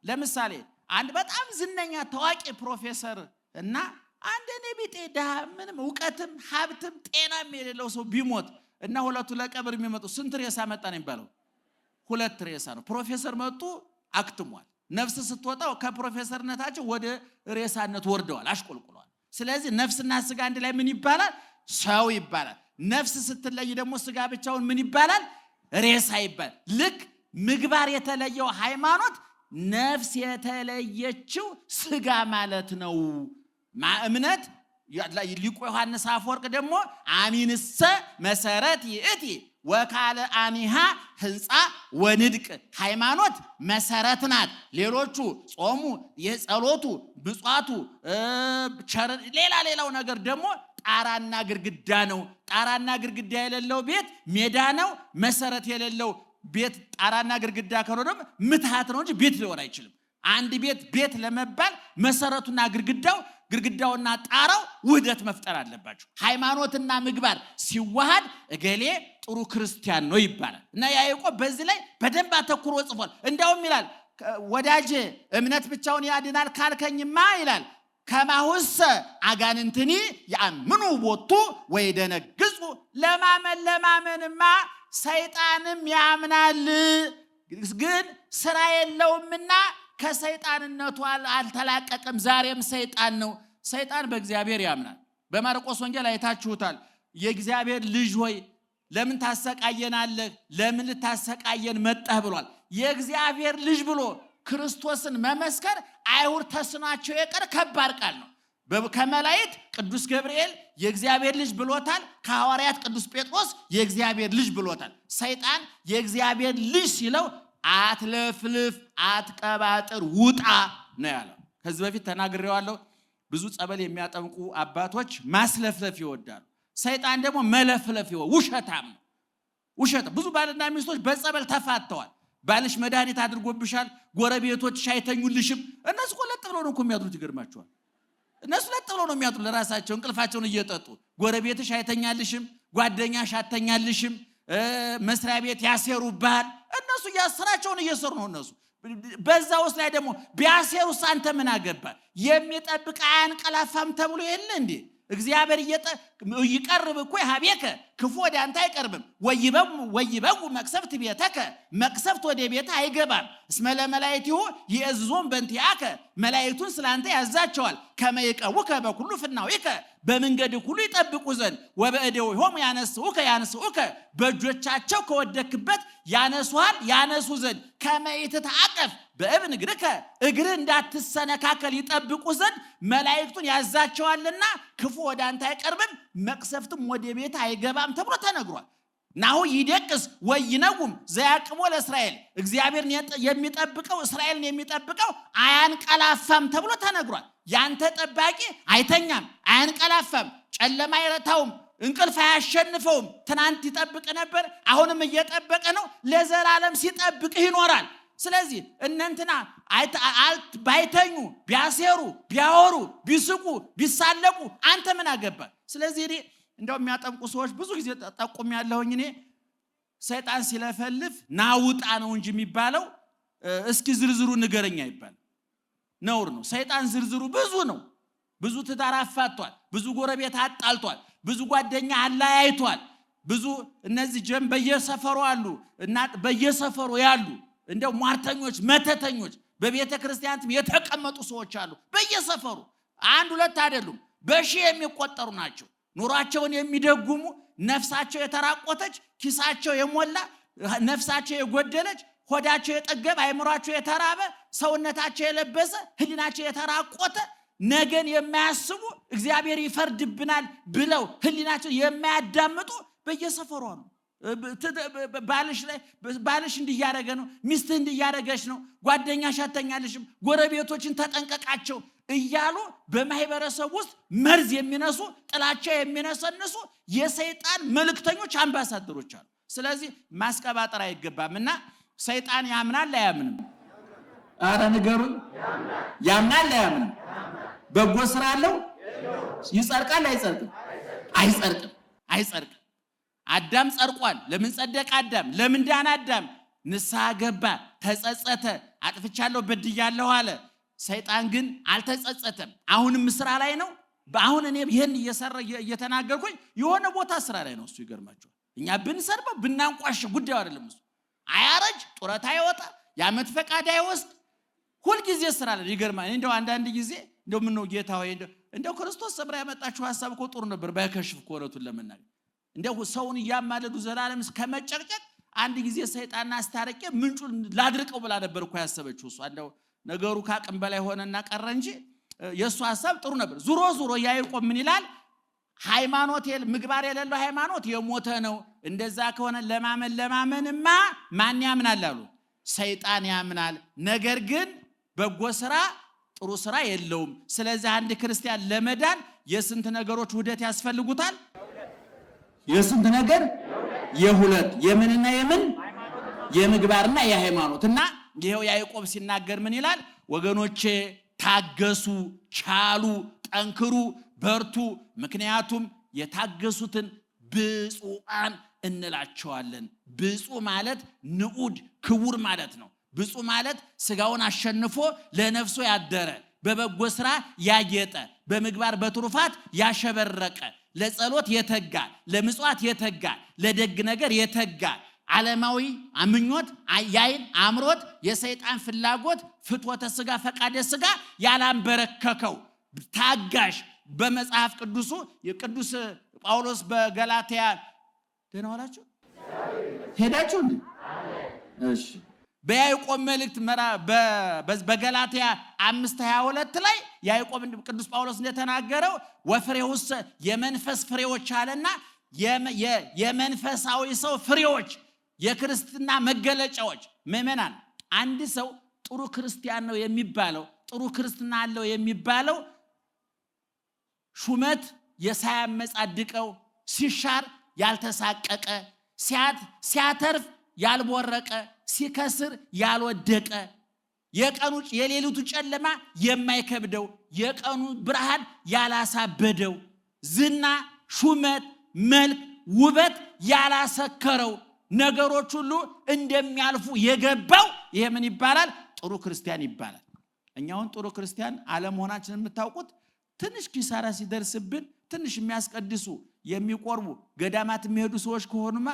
ለምሳሌ አንድ በጣም ዝነኛ ታዋቂ ፕሮፌሰር እና አንድ ነቢጤ ደሃ ምንም ዕውቀትም ሀብትም ጤናም የሌለው ሰው ቢሞት እና ሁለቱ ለቀብር የሚመጡ ስንት ሬሳ መጣ ነው የሚባለው? 2 ሬሳ ነው። ፕሮፌሰር መጡ አክትሟል። ነፍስ ስትወጣው ከፕሮፌሰርነታቸው ወደ ሬሳነት ወርደዋል፣ አሽቆልቁለዋል። ስለዚህ ነፍስና ስጋ አንድ ላይ ምን ይባላል? ሰው ይባላል። ነፍስ ስትለይ ደግሞ ስጋ ብቻውን ምን ይባላል? ሬሳ ይባላል። ልክ ምግባር የተለየው ሃይማኖት ነፍስ የተለየችው ስጋ ማለት ነው። እምነት ሊቁ ዮሐንስ አፈወርቅ ደግሞ አሚንሰ መሰረት ይእቲ ወካለ አኒሃ ህንፃ ወንድቅ ሃይማኖት መሰረት ናት። ሌሎቹ ጾሙ፣ የጸሎቱ፣ ብጿቱ፣ ሌላው ነገር ደግሞ ጣራና ግድግዳ ነው። ጣራና ግድግዳ የሌለው ቤት ሜዳ ነው። መሰረት የሌለው ቤት ጣራና ግድግዳ ከሆነ ምትሃት ነው እንጂ ቤት ሊሆን አይችልም። አንድ ቤት ለመባል መሰረቱና ግድግዳውና ጣራው ውህደት መፍጠር አለባቸው። ሃይማኖትና ምግባር ሲዋሃድ እገሌ ጥሩ ክርስቲያን ነው ይባላል። እና ያዕቆብ በዚህ ላይ በደንብ አተኩሮ ጽፏል። እንዳውም ይላል ወዳጄ እምነት ብቻውን ያድናል ካልከኝማ ይላል ከማሁሰ አጋንንትኒ ያምኑ ቦቱ ወይደነግጹ ለማመንማ ሰይጣንም ያምናል ግን ስራ የለውምና ከሰይጣንነቱ አልተላቀቀም። ዛሬም ሰይጣን ነው። ሰይጣን በእግዚአብሔር ያምናል። በማርቆስ ወንጌል አይታችሁታል። የእግዚአብሔር ልጅ ሆይ ለምን ታሰቃየናለህ? ለምን ልታሰቃየን መጣህ ብሏል። የእግዚአብሔር ልጅ ብሎ ክርስቶስን መመስከር አይሁድ ተስኗቸው የቀረ ከባድ ቃል ነው። ከመላእክት ቅዱስ ገብርኤል የእግዚአብሔር ልጅ ብሎታል። ከሐዋርያት ቅዱስ ጴጥሮስ የእግዚአብሔር ልጅ ብሎታል። ሰይጣን የእግዚአብሔር ልጅ ሲለው አትለፍልፍ አትቀባጥር ውጣ ነው ያለው። ከዚህ በፊት ተናግሬዋለሁ። ብዙ ጸበል የሚያጠምቁ አባቶች ማስለፍለፍ ይወዳሉ። ሰይጣን ደግሞ መለፍለፍ ውሸታም ነው። ብዙ ባልና ሚስቶች በጸበል ተፋተዋል። ባልሽ መድኃኒት አድርጎብሻል፣ ጎረቤቶች አይተኙልሽም። እነሱ ለጥ ብለው ነው የሚያድሩት። ይገርማቸዋል። እነሱ ለጥ ብለው ነው የሚያድሩት ለራሳቸው እንቅልፋቸውን እየጠጡ። ጎረቤትሽ አይተኛልሽም፣ ጓደኛሽ አተኛልሽም፣ መስሪያ ቤት ያሰሩባል። እነሱ ያስራቸውን እየሰሩ ነው። እነሱ በዛ ውስጥ ላይ ደግሞ ቢያሰሩስ አንተ ምን አገባ? የሚጠብቅ አያንቀላፋም ተብሎ የለ እንዴ? እግዚአብሔር ይቀርብ እኮ ሀቤከ ክፉ ወደ አንተ አይቀርብም። ወይበው መቅሰፍት ቤተከ መቅሰፍት ወደ ቤተ አይገባም። እስመ ለመላእክቲሁ ይእዝዞም በእንቲአከ መላእክቱን ስላንተ ያዛቸዋል። ከመ ይቀቡከ በኩሉ ፍናዊከ በመንገድ ሁሉ ይጠብቁ ዘንድ ወበእዴሆሙ ያነስኡከ በእጆቻቸው ከወደክበት ያነሱሃል ያነሱ ዘንድ ከመ ይትተአቀፍ በእብን እግርህ እንዳትሰነካከል ይጠብቁ ዘንድ መላእክቱን ያዛቸዋልና ክፉ ወደ አንተ አይቀርብም፣ መቅሰፍትም ወደ ቤት አይገባም ተብሎ ተነግሯል። ናሁ ይደቅስ ወይነጉም ዘያቅሞ ለእስራኤል እግዚአብሔርን የሚጠብቀው እስራኤልን የሚጠብቀው አያንቀላፋም ተብሎ ተነግሯል። ያንተ ጠባቂ አይተኛም፣ አያንቀላፋም፣ ጨለማ አይረታውም፣ እንቅልፍ አያሸንፈውም። ትናንት ይጠብቅ ነበር፣ አሁንም እየጠበቀ ነው፣ ለዘላለም ሲጠብቅህ ይኖራል። ስለዚህ እነንትና ባይተኙ ቢያሴሩ ቢያወሩ ቢስቁ ቢሳለቁ አንተ ምን አገባ? ስለዚህ እኔ እንደው የሚያጠምቁ ሰዎች ብዙ ጊዜ ጠቁም ያለሁኝ እኔ ሰይጣን ሲለፈልፍ ናውጣ ነው እንጂ የሚባለው እስኪ ዝርዝሩ ንገረኛ ይባል ነውር ነው። ሰይጣን ዝርዝሩ ብዙ ነው። ብዙ ትዳር አፋቷል፣ ብዙ ጎረቤት አጣልቷል፣ ብዙ ጓደኛ አለያይቷል። ብዙ እነዚህ ጀም በየሰፈሩ አሉ እና በየሰፈሩ ያሉ እንደው ሟርተኞች መተተኞች በቤተ ክርስቲያንም የተቀመጡ ሰዎች አሉ በየሰፈሩ። አንድ ሁለት አይደሉም፣ በሺህ የሚቆጠሩ ናቸው። ኑሯቸውን የሚደጉሙ ነፍሳቸው የተራቆተች ኪሳቸው የሞላ ነፍሳቸው የጎደለች ሆዳቸው የጠገበ አይምሯቸው የተራበ ሰውነታቸው የለበሰ ህሊናቸው የተራቆተ ነገን የማያስቡ እግዚአብሔር ይፈርድብናል ብለው ህሊናቸው የማያዳምጡ በየሰፈሩ አሉ። ባልሽ እንዲያረገ ነው፣ ሚስትህ እንዲያረገች ነው፣ ጓደኛሽ አተኛልሽም፣ ጎረቤቶችን ተጠንቀቃቸው እያሉ በማህበረሰብ ውስጥ መርዝ የሚነሱ ጥላቻ የሚነሰንሱ የሰይጣን መልእክተኞች አምባሳደሮች አሉ። ስለዚህ ማስቀባጠር አይገባምና ሰይጣን ያምናል አያምንም? አረ ንገሩኝ። ያምናል አያምንም? በጎ ስራ አለው? ይጸድቃል አይጸድቅም? አይጸድቅም። አይጸድቅም። አዳም ጸድቋል። ለምን ጸደቀ አዳም? ለምን ዳነ አዳም? ንስሐ ገባ፣ ተጸጸተ፣ አጥፍቻለሁ በድያለሁ አለ። ሰይጣን ግን አልተጸጸተም። አሁንም ስራ ላይ ነው። አሁን እኔ ይሄን እየተናገርኩኝ የሆነ ቦታ ስራ ላይ ነው። እሱ ይገርማችኋል። እኛ ብንሰርበው ብናንቋሽ ጉዳዩ አይደለም። እሱ አያረጅ፣ ጡረታ አይወጣ፣ የዓመት ፈቃድ አይወስድ፣ ሁልጊዜ ስራ ላይ ይገርማል። እንደው አንዳንድ ጊዜ እንደው ምን ነው ጌታ ሆይ እንደው ክርስቶስ ሰምራ ያመጣችሁ ሐሳብ እኮ ጥሩ ነበር ባይከሽፍ ኮረቱን ለመናገር እንደው ሰውን ያማለዱ ዘላለም ከመጨቅጨቅ አንድ ጊዜ ሰይጣንና አስታረቄ ምንጩን ላድርቀው ብላ ነበር እኮ ያሰበችው እሷ። እንደው ነገሩ ካቅም በላይ ሆነና ቀረ እንጂ የሱ ሐሳብ ጥሩ ነበር። ዙሮ ያዕቆብ ምን ይላል? ሃይማኖት ምግባር የሌለው ሃይማኖት የሞተ ነው። እንደዛ ከሆነ ለማመንማ ማን ያምናል አሉ? ሰይጣን ያምናል። ነገር ግን በጎ ስራ ጥሩ ስራ የለውም። ስለዚህ አንድ ክርስቲያን ለመዳን የስንት ነገሮች ውህደት ያስፈልጉታል? የስንት ነገር? የሁለት። የምንና የምን? የምግባርና የሃይማኖትና ይሄው ያዕቆብ ሲናገር ምን ይላል? ወገኖቼ ታገሱ፣ ቻሉ፣ ጠንክሩ፣ በርቱ፣ ምክንያቱም የታገሱትን ብፁዓን እንላቸዋለን። ብፁዕ ማለት ንዑድ ክቡር ማለት ነው። ብፁዕ ማለት ስጋውን አሸንፎ ለነፍሱ ያደረ፣ በበጎ ስራ ያጌጠ፣ በምግባር በትሩፋት ያሸበረቀ፣ ለጸሎት የተጋ፣ ለምጽዋት የተጋ፣ ለደግ ነገር የተጋ፣ ዓለማዊ ምኞት፣ የዓይን አምሮት፣ የሰይጣን ፍላጎት፣ ፍትወተ ስጋ፣ ፈቃደ ስጋ ያላንበረከከው ታጋሽ። በመጽሐፍ ቅዱሱ የቅዱስ ጳውሎስ በገላትያ ደህና ዋላችሁ ሄዳችሁ እንዴ? እሺ በያዕቆብ መልእክት በገላትያ 5:22 ላይ ያዕቆብ ቅዱስ ጳውሎስ እንደተናገረው ወፍሬውስ የመንፈስ ፍሬዎች አለና የመንፈሳዊ ሰው ፍሬዎች፣ የክርስትና መገለጫዎች። ምእመናን አንድ ሰው ጥሩ ክርስቲያን ነው የሚባለው፣ ጥሩ ክርስትና አለው የሚባለው ሹመት የሳያመጻድቀው፣ ሲሻር ያልተሳቀቀ፣ ሲያተርፍ ያልቦረቀ፣ ሲከስር ያልወደቀ፣ የቀኑ የሌሊቱ ጨለማ የማይከብደው፣ የቀኑ ብርሃን ያላሳበደው፣ ዝና፣ ሹመት፣ መልክ፣ ውበት ያላሰከረው፣ ነገሮች ሁሉ እንደሚያልፉ የገባው ይሄ ምን ይባላል? ጥሩ ክርስቲያን ይባላል። እኛውን ጥሩ ክርስቲያን አለመሆናችንን የምታውቁት ትንሽ ኪሳራ ሲደርስብን ትንሽ የሚያስቀድሱ የሚቆርቡ ገዳማት የሚሄዱ ሰዎች ከሆኑማ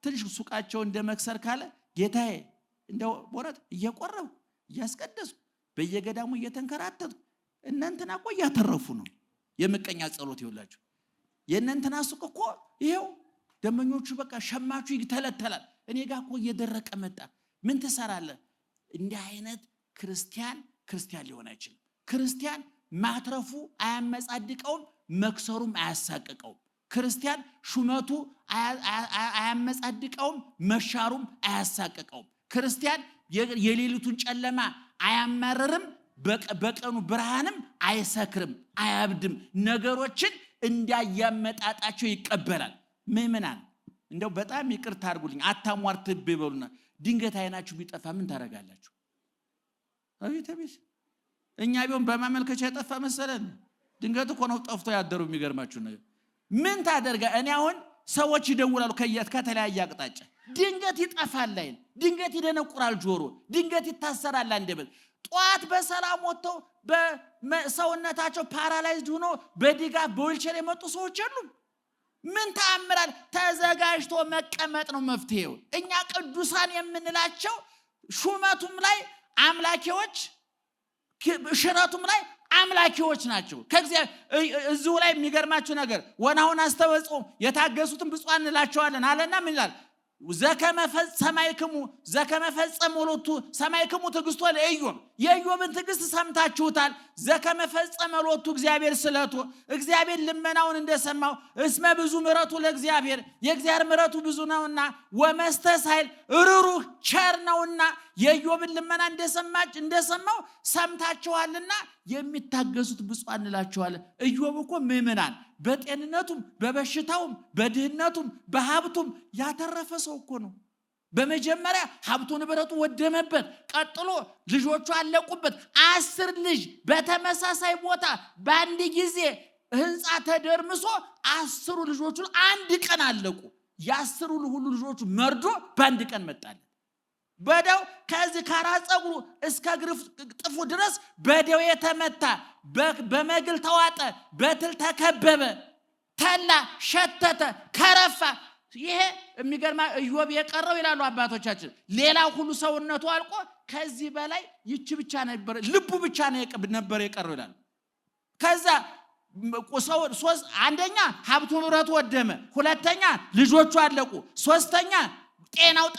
ትንሽ ሱቃቸው እንደመክሰር ካለ ጌታዬ እንደው ወረት እየቆረቡ እያስቀደሱ በየገዳሙ እየተንከራተቱ እናንተና እኮ እያተረፉ ነው። የምቀኛ ጸሎት ይውላችሁ። የእናንተና ሱቅ እኮ ይሄው ደመኞቹ በቃ ሸማቹ ይተለተላል። እኔ ጋር እኮ እየደረቀ መጣ። ምን ትሰራለህ? እንዲህ አይነት ክርስቲያን ሊሆን አይችልም። ክርስቲያን ማትረፉ አያመጻድቀውም፣ መክሰሩም አያሳቅቀውም። ክርስቲያን ሹመቱ አያመጻድቀውም፣ መሻሩም አያሳቅቀውም። ክርስቲያን የሌሊቱን ጨለማ አያማረርም፣ በቀኑ ብርሃንም አይሰክርም፣ አያብድም። ነገሮችን እንዳያመጣጣቸው ይቀበላል። ምእመናን እንደው በጣም ይቅርታ አድርጉልኝ፣ አታሟርትብ ይበሉና ድንገት አይናችሁ ቢጠፋ ምን ታደርጋላችሁ? አቤት እኛ ቢሆን በማመልከቻ የጠፋ መሰለን። ድንገት እኮ ነው ጠፍቶ ያደሩ። የሚገርማችሁ ነገር ምን ታደርጋ? እኔ አሁን ሰዎች ይደውላሉ ከተለያየ አቅጣጫ። ድንገት ይጠፋል አይን፣ ድንገት ይደነቁራል ጆሮ፣ ድንገት ይታሰራል አንደበት። ጧት በሰላም ወጥተው በሰውነታቸው ፓራላይዝድ ሆኖ በድጋፍ በዊልቸር የመጡ ሰዎች አሉ። ምን ተአምራል? ተዘጋጅቶ መቀመጥ ነው መፍትሄው። እኛ ቅዱሳን የምንላቸው ሹመቱም ላይ አምላኪዎች፣ ሽረቱም ላይ አምላኪዎች ናቸው። እዚሁ ላይ የሚገርማችሁ ነገር ወናሁን አስተበጽኦ የታገሱትን ብፁዓን እንላቸዋለን አለና ምን ይላል? ዘከመ ፈጸሙ ሎቱ ሰማይክሙ ትዕግስቶ ለኢዮብ። የኢዮብን ትዕግስት ሰምታችሁታል። ዘከመ ፈጸመ ሎቱ እግዚአብሔር ስለቶ እግዚአብሔር ልመናውን እንደሰማው እስመ ብዙ ምሕረቱ ለእግዚአብሔር የእግዚአብሔር ምሕረቱ ብዙ ነውና ወመስተሳይል ርሩህ ቸር ነውና የኢዮብን ልመና እንደሰማው ሰምታችኋልና የሚታገሱት ብፁዓን እንላችኋለን። ኢዮብ እኮ ምእመናን በጤንነቱም በበሽታውም በድህነቱም በሀብቱም ያተረፈ ሰው እኮ ነው። በመጀመሪያ ሀብቱ ንብረቱ ወደመበት፣ ቀጥሎ ልጆቹ አለቁበት። 10 ልጅ በተመሳሳይ ቦታ በአንድ ጊዜ ህንፃ ተደርምሶ 10 ልጆቹ አንድ ቀን አለቁ። የ10 ሁሉ ልጆቹ መርዶ በአንድ ቀን መጣለ። በደው ከዚህ ከራስ ፀጉሩ እስከ እግር ጥፉ ድረስ በደው የተመታ፣ በመግል ተዋጠ፣ በትል ተከበበ፣ ተላ፣ ሸተተ፣ ከረፋ። ይሄ የሚገርማ ኢዮብ የቀረው ይላሉ አባቶቻችን ሌላው ሁሉ ሰውነቱ አልቆ ከዚህ በላይ ይች ብቻ ነበር ልቡ ብቻ ነበር የቀረው ይላሉ። ከዛ አንደኛ ሀብቱ ንብረቱ ወደመ፣ ሁለተኛ ልጆቹ አለቁ፣ ሶስተኛ ጤናው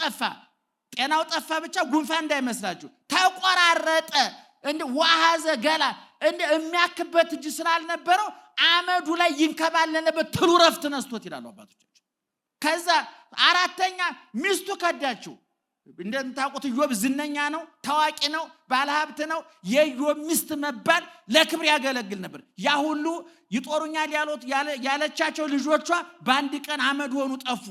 ጠፋ ብቻ ጉንፋን እንዳይመስላችሁ ተቆራረጠ። እንደ ዋሃዘ ገላ እንደ የሚያክበት እጅ ስላልነበረው አመዱ ላይ ይንከባለለበት ትሉ ረፍት ነስቶት ይላሉ አባቶቻችን። ከዛ አራተኛ ሚስቱ ከዳችው። እንደምታውቁት ኢዮብ ዝነኛ ነው፣ ታዋቂ ነው፣ ባለሀብት ነው። የኢዮብ ሚስት መባል ለክብር ያገለግል ነበር። ያ ሁሉ ይጦሩኛል ያለቻቸው ልጆቿ በአንድ ቀን አመድ ሆኑ፣ ጠፉ።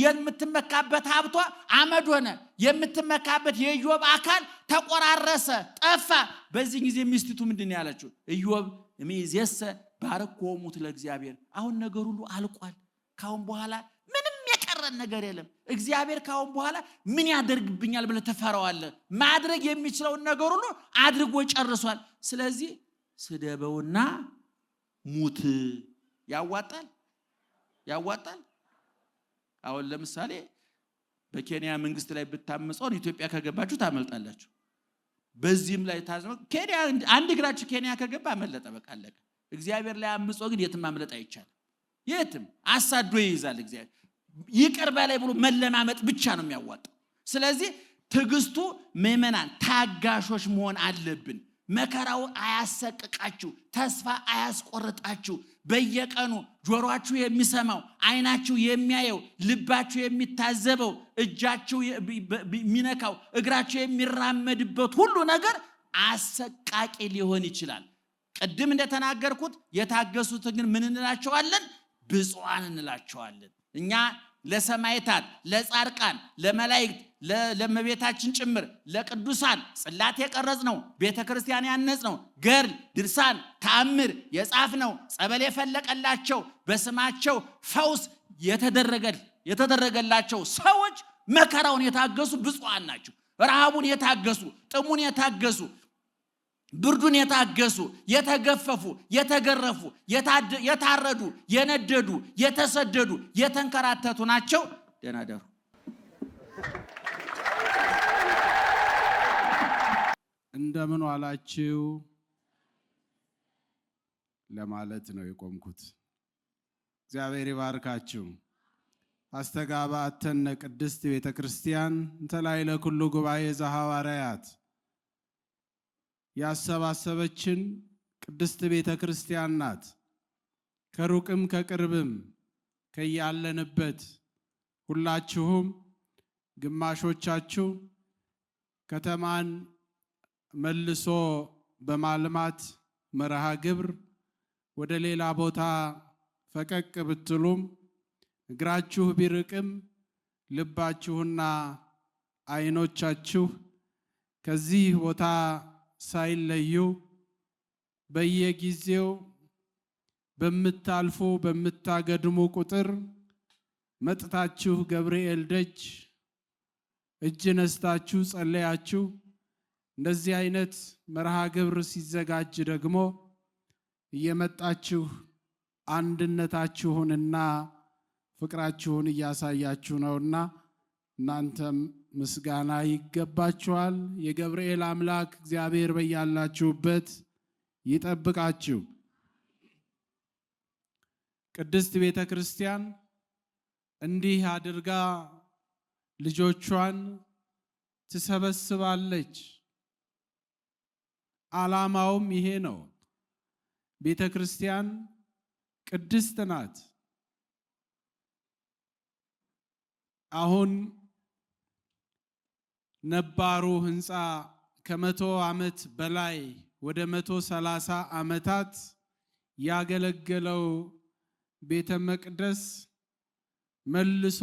የምትመካበት ሀብቷ አመድ ሆነ። የምትመካበት የኢዮብ አካል ተቆራረሰ፣ ጠፋ። በዚህ ጊዜ ሚስቲቱ ምንድን ነው ያለችው? ኢዮብ እምይእዜሰ ባርኮሙ ለእግዚአብሔር። አሁን ነገር ሁሉ አልቋል። ካሁን በኋላ ምንም የቀረን ነገር የለም። እግዚአብሔር ካሁን በኋላ ምን ያደርግብኛል ብለህ ተፈራዋለህ። ማድረግ የሚችለውን ነገር ሁሉ አድርጎ ጨርሷል። ስለዚህ ስደበውና ሙት። ያዋጣል። አሁን ለምሳሌ በኬንያ መንግስት ላይ ብታመጹ ኢትዮጵያ ከገባችሁ ታመልጣላችሁ። በዚህም ላይ ታዝመ ኬንያ አንድ እግራችሁ ኬንያ ከገባ አመለጠ፣ በቃ አለቀ። እግዚአብሔር ላይ አምጾ ግን የትም ማምለጥ አይቻልም። የትም አሳዶ ይይዛል እግዚአብሔር። ይቅር በላይ ብሎ መለማመጥ ብቻ ነው የሚያዋጣው። ስለዚህ ትዕግስቱ ምእመናን ታጋሾች መሆን አለብን። መከራው አያሰቅቃችሁ፣ ተስፋ አያስቆርጣችሁ። በየቀኑ ጆሮአችሁ የሚሰማው፣ አይናችሁ የሚያየው፣ ልባችሁ የሚታዘበው፣ እጃችሁ የሚነካው፣ እግራችሁ የሚራመድበት ሁሉ ነገር አሰቃቂ ሊሆን ይችላል። ቅድም እንደተናገርኩት የታገሱት ግን ምን እንላቸዋለን? ብፁዓን እንላቸዋለን። እኛ ለሰማዕታት፣ ለጻድቃን፣ ለመላእክት፣ ለእመቤታችን ጭምር ለቅዱሳን ጽላት የቀረጽነው፣ ቤተክርስቲያን ያነጽነው፣ ገድል፣ ድርሳን፣ ተአምር የጻፍነው፣ ጸበል የፈለቀላቸው፣ በስማቸው ፈውስ የተደረገላቸው ሰዎች መከራውን የታገሱ ብፁዓን ናቸው። ረሃቡን የታገሱ፣ ጥሙን የታገሱ፣ ብርዱን የታገሱ፣ የተገፈፉ፣ የተገረፉ፣ የታረዱ፣ የነደዱ፣ የተሰደዱ፣ የተንከራተቱ ናቸው። ደህና ደሩ። እንደምን ዋላችሁ ለማለት ነው የቆምኩት። እግዚአብሔር ይባርካችሁ። አስተጋባ አተነ ቅድስት ቤተክርስቲያን እንተላይ ለኩሉ ጉባኤ ዘሐዋርያት ያሰባሰበችን ቅድስት ቤተክርስቲያን ናት። ከሩቅም ከቅርብም ከያለንበት ሁላችሁም ግማሾቻችሁ ከተማን መልሶ በማልማት መርሃ ግብር ወደ ሌላ ቦታ ፈቀቅ ብትሉም እግራችሁ ቢርቅም ልባችሁና አይኖቻችሁ ከዚህ ቦታ ሳይለዩ በየጊዜው በምታልፉ በምታገድሙ ቁጥር መጥታችሁ ገብርኤል ደጅ እጅ ነስታችሁ ጸለያችሁ። እንደዚህ አይነት መርሃ ግብር ሲዘጋጅ ደግሞ እየመጣችሁ አንድነታችሁንና ፍቅራችሁን እያሳያችሁ ነውና እናንተም ምስጋና ይገባችኋል። የገብርኤል አምላክ እግዚአብሔር በያላችሁበት ይጠብቃችሁ። ቅድስት ቤተክርስቲያን እንዲህ አድርጋ ልጆቿን ትሰበስባለች። ዓላማውም ይሄ ነው። ቤተ ክርስቲያን ቅድስት ናት። አሁን ነባሩ ህንፃ ከ100 ዓመት በላይ ወደ 130 ዓመታት ያገለገለው ቤተ መቅደስ መልሶ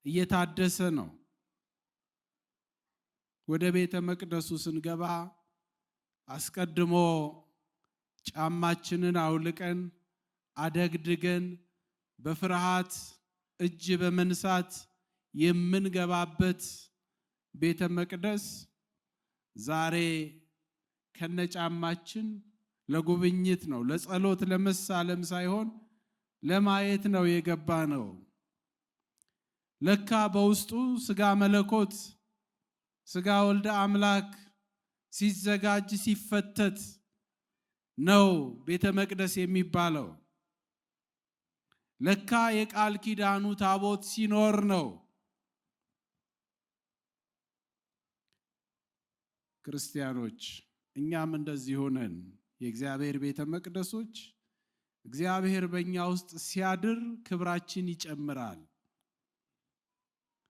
እየታደሰ ነው። ወደ ቤተ መቅደሱ ስንገባ አስቀድሞ ጫማችንን አውልቀን አደግድገን በፍርሃት እጅ በመንሳት የምንገባበት ቤተ መቅደስ ዛሬ ከነጫማችን ለጉብኝት ነው፣ ለጸሎት ለመሳለም ሳይሆን ለማየት ነው የገባ ነው። ለካ በውስጡ ስጋ መለኮት ስጋ ወልደ አምላክ ሲዘጋጅ ሲፈተት ነው ቤተ መቅደስ የሚባለው። ለካ የቃል ኪዳኑ ታቦት ሲኖር ነው። ክርስቲያኖች እኛም እንደዚህ ሆነን የእግዚአብሔር ቤተ መቅደሶች እግዚአብሔር በእኛ ውስጥ ሲያድር ክብራችን ይጨምራል።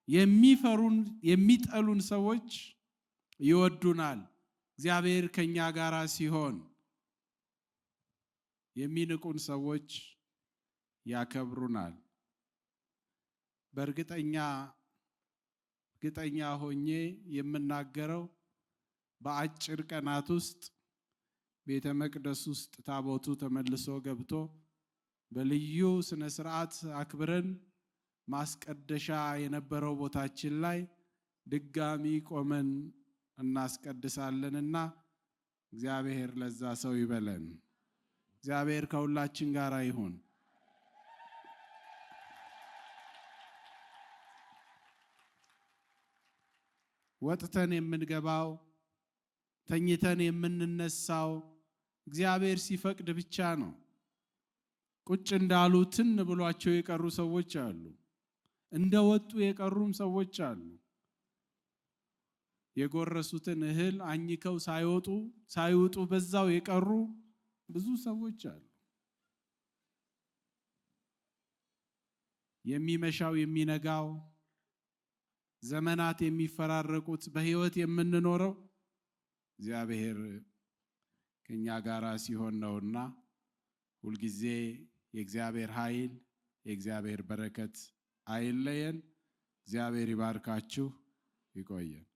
የሚፈሩን የሚጠሉን ሰዎች ይወዱናል። እግዚአብሔር ከኛ ጋር ሲሆን የሚንቁን ሰዎች ያከብሩናል። በእርግጠኛ ሆኜ የምናገረው በአጭር ቀናት ውስጥ ቤተ መቅደስ ውስጥ ታቦቱ ተመልሶ ገብቶ በልዩ ስነ ስርዓት አክብረን ማስቀደሻ የነበረው ቦታችን ላይ ድጋሚ ቆመን እናስቀድሳለንና እግዚአብሔር ለዛ ሰው ይበለን። እግዚአብሔር ከሁላችን ጋር ይሁን። ወጥተን የምንገባው ተኝተን የምንነሳው እግዚአብሔር ሲፈቅድ ብቻ ነው። ቁጭ እንዳሉ ትን ብሏቸው የቀሩ ሰዎች አሉ። እንደወጡ የቀሩም ሰዎች አሉ። የጎረሱትን እህል አኝከው ሳይወጡ በዛው የቀሩ ብዙ ሰዎች አሉ። የሚመሻው የሚነጋው ዘመናት የሚፈራረቁት በህይወት የምንኖረው እግዚአብሔር ከኛ ጋር ሲሆን ነውና ሁልጊዜ የእግዚአብሔር ኃይል የእግዚአብሔር በረከት አይለየን። እግዚአብሔር ይባርካችሁ። ይቆየን።